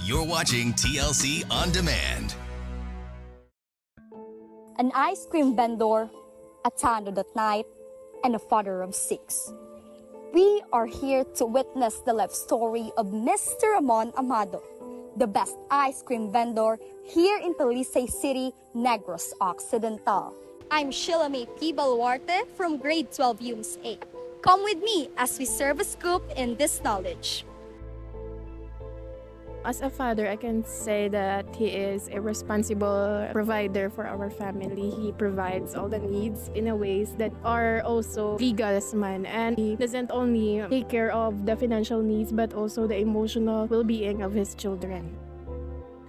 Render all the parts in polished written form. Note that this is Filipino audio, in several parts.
You're watching TLC On Demand. An ice cream vendor, a tanod at night, and a father of six. We are here to witness the life story of Mr. Ramon Amado, the best ice cream vendor here in Talisay City, Negros Occidental. I'm Sheila May P. Baluarte from Grade 12 UMS A. Come with me as we serve a scoop in this knowledge. As a father, I can say that he is a responsible provider for our family. He provides all the needs in a ways that are also legal as man. And he doesn't only take care of the financial needs but also the emotional well-being of his children.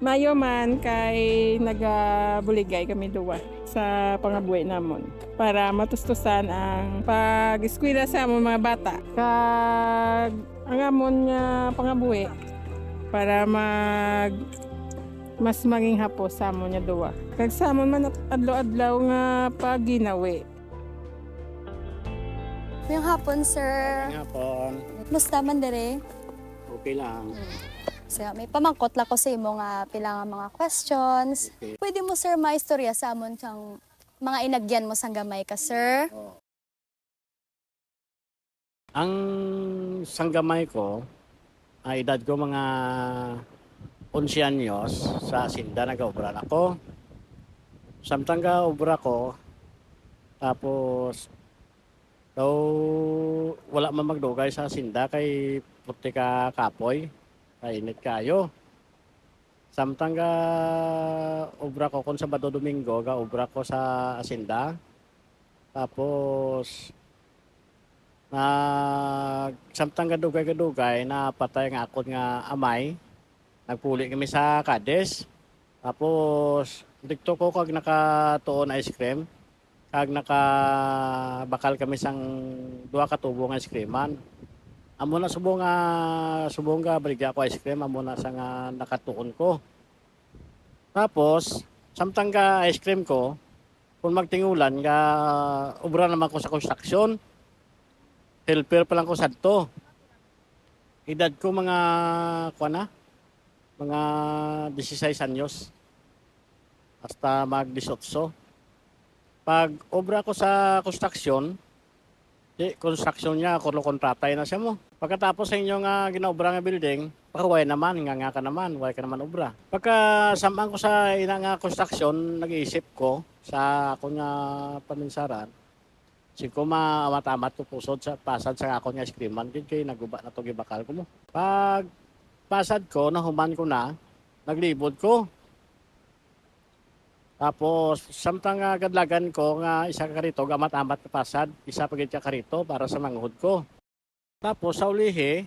Mayo man kay nagabuligay kami duwa sa pangabuhi namon para matustusan ang pag-eskwela sa among mga bata. Kag ang amon nga pangabuhi para mas maging hapos sa amon nga duwa. Kag sa amon man adlaw-adlaw nga paginawi. Ngayong hapon, sir. Hapon, Musta man dere? okay lang. So, may pamangkot lang ko sa imo nga pila nga mga questions. Okay. Pwede mo, sir, maistorya sa amon kang mga inagyan mo sang gamay ka, sir? Ang sanggamay ko, edad ko mga 11 anyos, sa Sinda nag-obra ako. Samtang ga-obra ko, tapos daw wala man magdugay sa Sinda kay puti ka kapoy, kainit kayo. Samtang ga-obra ko kung Sabado Domingo, ga-obra ko sa Asinda. Tapos samtang gadugay na patay nga akon nga amay, nagpuli kami sa Kades. Tapos dito ko kag nakatuon ice cream, kag nakabakal kami sang duha ka tubo nga ice creaman. Amo na subong nga baligya ko ice cream, amo na sa nga nakatuon ko. Tapos samtang ga ice cream ko, kung magtingulan ga obra naman ko sa construction. Helper pa lang ko sadto. Edad ko mga mga 16 anyos. Hasta mag-18. Pag obra ko sa construction niya, kulo kontratay na siya mo. Pagkatapos sa inyo nga ginaobra nga building, pakaway naman, nga ka naman, way ka naman obra. Pagka samang ko sa ina nga construction, nag-iisip ko sa ako nga paminsaran, ko matamat ko pusod sa pasad sa ako nga ice creaman, kay naguba na to gibakal ko mo. Pag pasad ko, nahuman ko na, naglibod ko. Tapos, samtang gadlagan ko nga isa ka karito, gamat-amat ka pasad, isa pagit ka karito para sa manghod ko. Tapos, sa ulihi,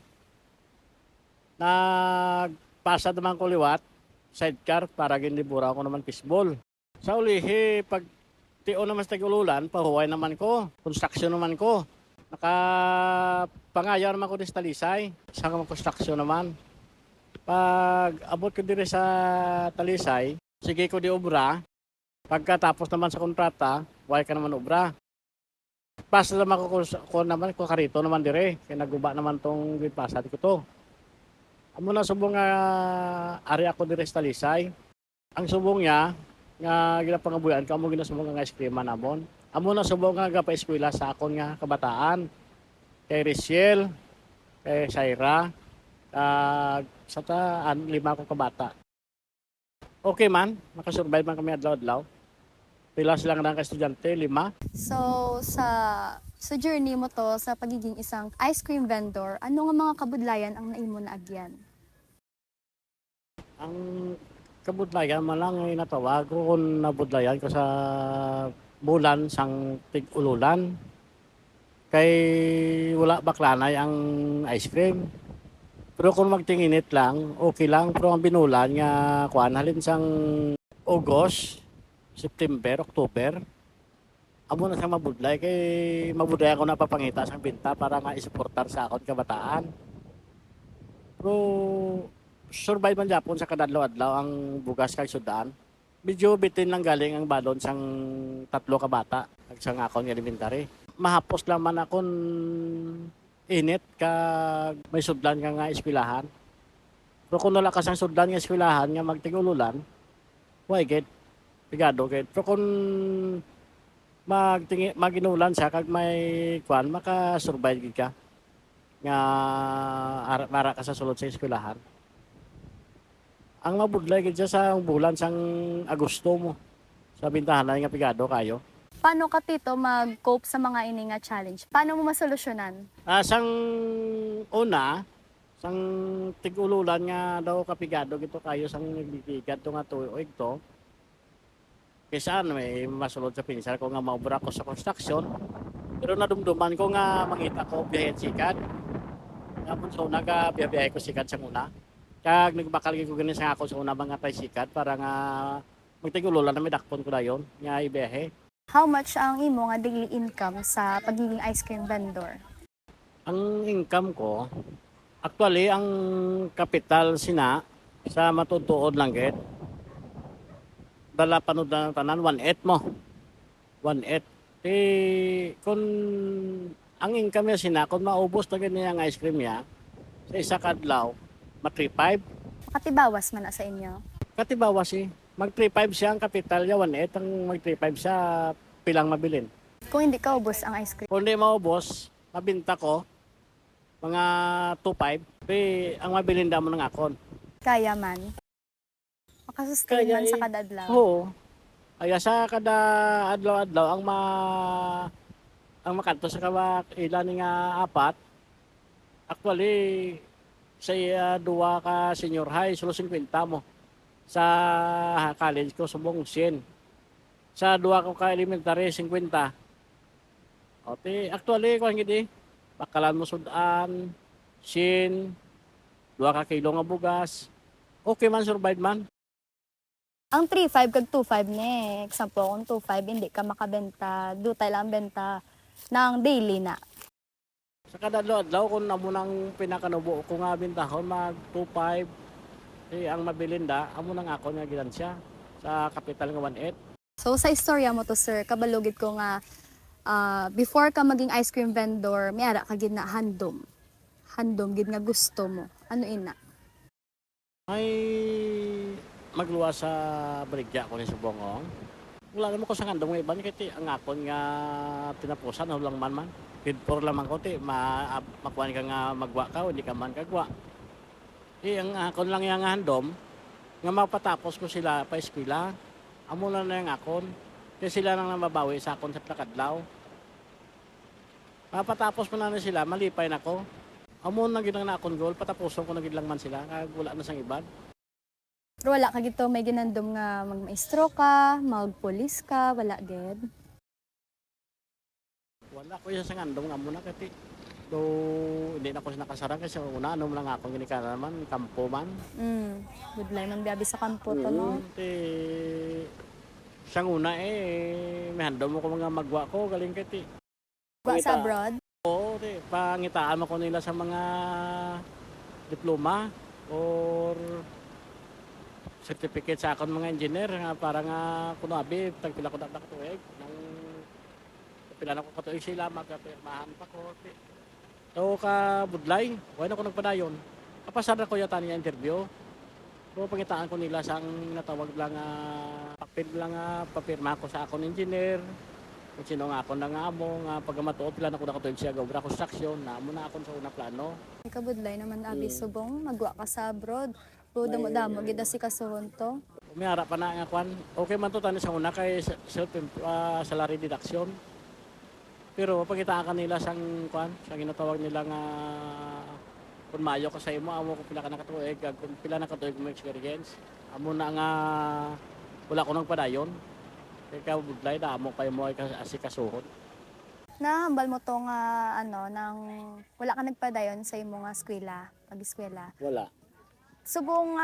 nagpasad naman ko liwat, sidecar, para ginlibura ko naman fishball. Sa ulihi, pag tio naman sa tagululan, pahuway naman ko, construction naman ko. Nakapangayaw naman ko din sa Talisay, sa construction naman. Pag abot ko din sa Talisay, sige ko di obra. Pagkatapos naman sa kontrata, way ka naman obra. Pasa naman ko naman, ko karito naman dire. Kaya naguba naman tong pasad ko to. Amo na subong nga ari ako dire sa Talisay. Ang subong niya, nga ginapangabuyan ka mo ginasubong nga ice cream namon. Amo na subong nga gapa-eskwela sa akon nga kabataan. Kay Risiel, kay Shaira, sa lima ko kabata. Okay man, makasurvive man kami adlaw-adlaw. Pila sila nga estudyante, 5. So, sa journey mo to, sa pagiging isang ice cream vendor, ano nga mga kabudlayan ang naimo na agyan? Ang kabudlayan man lang ay natawag ko kung nabudlayan ko sa bulan sang tig-ululan. Kay wala baklanay ang ice cream. Pero kung magtinginit lang, okay lang. Pero ang binulan nga halin sang August, September, October, amo na siyang mabudlay. Kay mabudlay ako na papangita sang binta para nga isuportar sa akon kabataan. Pero survive man Japon sa kadadlaw-adlaw ang bugas kay sudan. Medyo bitin lang galing ang balon sang 3 ka bata ag sang akon elementary. Mahapos lang man akon init ka may sudlan ka nga eskwelahan. Pero kung wala ka sang sudlan nga eskwelahan nga magtigululan, why get pigado get. Pero kung maginulan siya kag may kwan maka-survive gid ka nga ara ka sa sulod sa eskwelahan. Ang mabudlay gid siya sa bulan sang Agosto mo. Sa bintahan nga pigado kayo. Paano ka, Tito, mag-cope sa mga ini nga challenge? Paano mo masolusyonan? Sang una, sang tig-ululan nga daw kapigado gito kayo sang nagbibigad to nga tuig to. Kaysa may masulod sa pinsar ko nga maubra ko sa construction. Pero nadumduman ko nga mangita ko biyahe sikat. Tapos so nagabiyahe ko sikat sa una. Kag nagbakal ko ganin sa ako sa una mga tay sikat para nga magtig-ululan na may dakpon ko dayon nga ibiyahe. How much ang imo nga daily income sa pagiging ice cream vendor? Ang income ko, actually, ang kapital sina sa matutuod lang git. Dala panood na tanan, 1/8 mo. 1/8. Kung ang income niya sina, kung maubos na ganyan ang ice cream niya, sa isa kadlaw, ma-3.5. Katibawas man na sa inyo. Katibawas eh. Mag-3.5 siya ang kapital niya, 1/8. Ang mag-3.5 siya, pilang mabilin. Kung hindi ka ubos ang ice cream, Kung hindi maubos, mabinta ko, mga 2.5, ang mabilinda mo ng akon. kaya man. Makasustain Kaya man sa eh. kadadlaw. Oo. Kaya sa kada adlaw-adlaw ang makanto sa ilan nga apat. Actually sa duwa ka senior high solo 50 mo. Sa college ko subong 100. Sa duwa ko ka elementary 50. Ote actually ko gid bakalan mo sudan, sin, duwa ka kilo nga bugas. Okay man survive man. Ang 3.5 kag 2.5 ni, example, kung 2.5 hindi ka makabenta, dutay lang benta ng daily na. Sa kada adlaw kung amo nang pinakanubo ko nga bintahon mag 2.5 ang mabilinda amo nang ako nga gilansya sa kapital nga 1.8. So sa istorya mo to, sir, kabalugid ko nga before ka maging ice cream vendor, may ara ka gid na handom. Handom gid nga gusto mo. Ano ina? Ay magluwa sa baligya ko ni Subongong. Wala naman ko sa kandong nga iban kiti ang akon nga tinapusan lang man. Grade 4 lamang ko ti makuan ka nga magwa ka hindi ka man kagwa. Ang akon lang yang handom nga mapatapos ko sila pa eskwela. Amo na yung akon. Kaya sila nang mabawi sa akon sa plakadlaw. Mapatapos ko na sila, malipay na ko. Amo na ginang na akon goal, patapuson ko na gid lang man sila. Kaya wala na sang iban. Pero wala ka gito may ginandom nga magmaestro ka, magpulis ka, wala gid. Wala ko sa ngandong nga muna kati. So, hindi na ko nakasarang kasi una ano lang ako ginikana naman, kampo man. Good life man biyabi sa kampo to, no? Siyang una may handom mo ko mga magwa ko, galing kati. Wa sa abroad. Oo, pangitaan mo ko nila sa mga diploma or certificate sa akon mga engineer nga para nga kuno abi tagpila ko dapat tuig nang pila na ko katuig sila magpirmahan pa ko. So ka budlay, wala na ko nagpadayon. Kapasada ko yata niya interview. So pangitaan ko nila sang natawag lang papel lang papirma ko sa akon engineer. Kung sino nga ako na nga amo nga pag matuod pila na ko nakatuig siya gawra construction na amo na akon sa una plano. Ikabudlay naman abi subong magwa ka sa abroad. So damo-damo gid si kasuhon to. May harap pa na nga kwan. Okay man to tani sa una kay self salary deduction. Pero pagitaan ka nila sang kwan, sa ginatawag nila nga kung mayo ka sa imo, amo kung pila ka nakatuig, kung pila nakatuig mo experience. Amo na nga wala ko nang padayon. Kaya budlay da amo kay mo ay asikasuhon. Nahambal mo to nga nang wala ka nagpadayon sa imo nga eskwela, pag-eskwela. Wala. Subong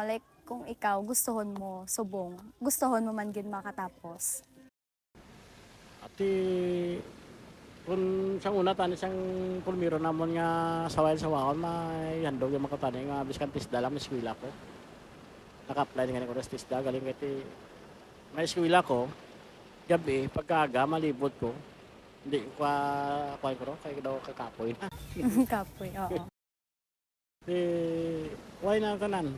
like kung ikaw gustuhon mo, subong, gustuhon mo man gid makatapos. Ati kung sa una tani sang pulmiro namon nga sawayan sa wakon may handog yung makatani nga biskan tisda lang eskwela ko. Naka-apply nga ko sa tisda galing kay may eskwela ko gabi pagkaaga malibot ko. Hindi ko ko kay daw kakapoy na. Kapoy, oo. Why na kanan?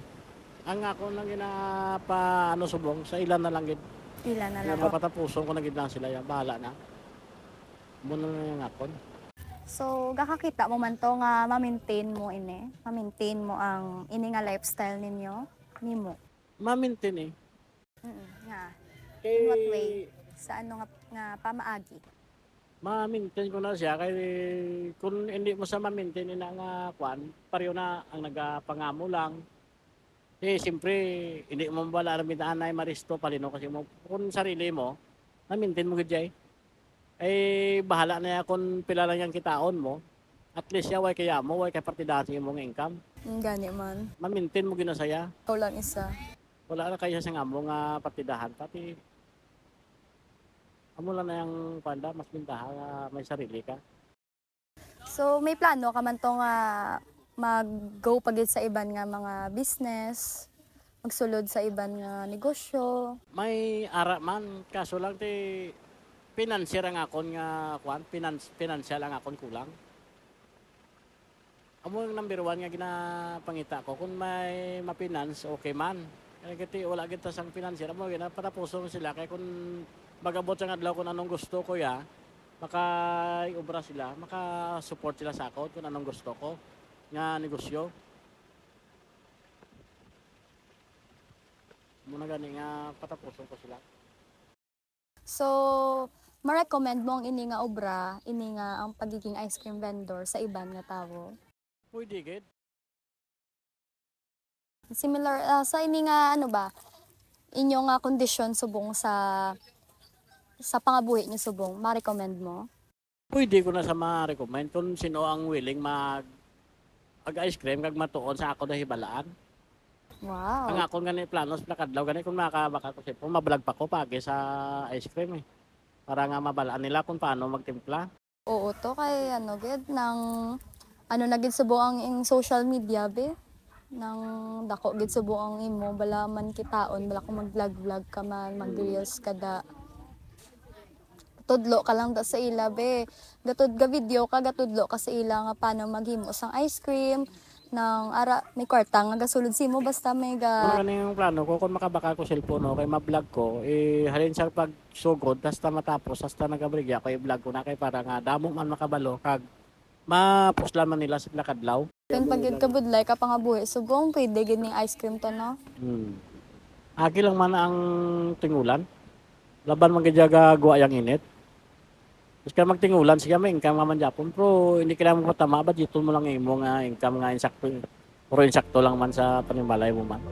Ang ako nang ginapa ano subong sa ilan na lang gid. Ilan na lang. Nga mapatapuson ko na gid lang sila ya, bahala na. Muna na yung akon. So, gakakita mo man to nga ma-maintain mo ini. Ma-maintain mo ang ini nga lifestyle ninyo. Nimo. Ma-maintain eh. Nga. Kay, In what way? Sa ano nga pamaagi? ma-maintain ko na siya kay kung hindi mo sa ma-maintain na nga kwan, pareho na ang nagapangamo lang. Siyempre, hindi mo wala namin anay maristo palino kasi mo kung sarili mo, ma-maintain mo gid bahala na ya kung pila lang yung kitaon mo. At least ya way kaya mo, way kay partidahan yung mong income. Gani man. Ma-maintain mo ginasaya. Ikaw lang isa. Wala na kayo sa ngamo nga partidahan pati amo lang na yung panda mas bintaha nga may sarili ka. So, may plano ka man to nga mag-go pagid sa iban nga mga business, magsulod sa iban nga negosyo. May ara man kaso lang ti financier ang akon nga kwan, financial ang akon kulang. Amo yung number one nga ginapangita ko kung may ma-finance okay man. Kaya kiti wala kita sang financier amo ginapatapuson sila kay kung magabot sa adlaw kung anong gusto ko ya, maka-obra sila, maka-support sila sa ako kung anong gusto ko nga negosyo. Muna gani nga patapuson ko sila. So, ma-recommend mo ang ini nga obra, ini nga ang pagiging ice cream vendor sa iban nga tao. Pwede gid. Similar sa ini nga ano ba, inyong nga kondisyon subong sa pangabuhi niyo subong, ma-recommend mo? Pwede ko na sa ma-recommend kung sino ang willing mag-ice cream kag matuon sa ako na hibalaan. Wow. Ang akong gani planos na kadlaw gani kung makabaka ko sipon mabalag pa ko pagi sa ice cream eh. Para nga mabalaan nila kung paano magtimpla. Oo to kay ano gid nang ano na gid subong ang social media be. Nang dako gid subong ang imo bala man kitaon bala ko mag-vlog ka man, mag-reels kada. Tudlo ka lang da sa ila be. Gatud ga video ka gatudlo ka sa ila nga paano maghimo sang ice cream nang ara may kwarta nga gasulod simo basta may ga Ano yung plano ko kung makabaka ko cellphone okay ma-vlog ko halin sa pagsugod hasta matapos hasta nagabrigya ko i-vlog ko na kay para nga damo man makabalo kag mapuslan man nila sa kadlaw. kan pagid ka budlay ka pangabuhi subong pwede gid ning ice cream to no. Agi lang man ang tingulan. Laban man gid gawa yang init. Tapos ka magtingulan siya may income man Japon pero hindi kailangan mo patama ba dito mo lang imo nga income nga insakto. Puro insakto lang man sa panimalay mo man.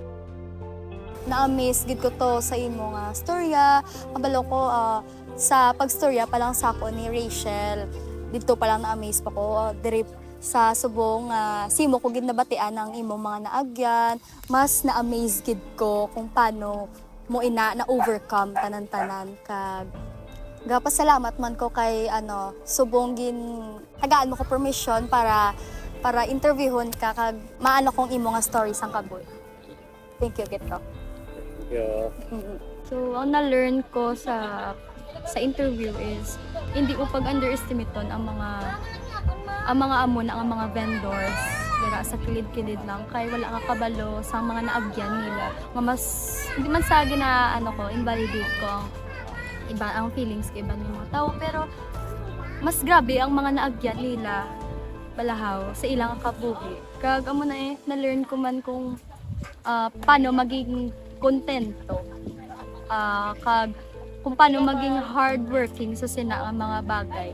Na-amaze gid ko to sa imo nga storya. Kabalo ko sa pagstorya pa lang sa ako ni Rachel. Dito pa lang na-amaze pa ko diri sa subong simo ko gid nabatian ang imo mga naagyan. Mas na-amaze gid ko kung paano mo na overcome tanan-tanan kag gapasalamat man ko kay subong gin tagaan mo ko permission para interviewon ka kag maano kong imo nga story sang kaboy. Thank you gid ko. Yeah. So, ang na-learn ko sa interview is hindi mo pag-underestimate ton ang mga amon ang mga vendors dira sa kilid-kilid lang kay wala nga kabalo sa mga naagyan nila. Nga mas hindi man sa na invalidate ko ang iba ang feelings kay ibang mga tao pero mas grabe ang mga naagyan nila balahaw sa ilang kabuhi. Kag amo na na-learn ko man kung paano maging kontento kag kung paano maging hardworking sa sina nga mga bagay.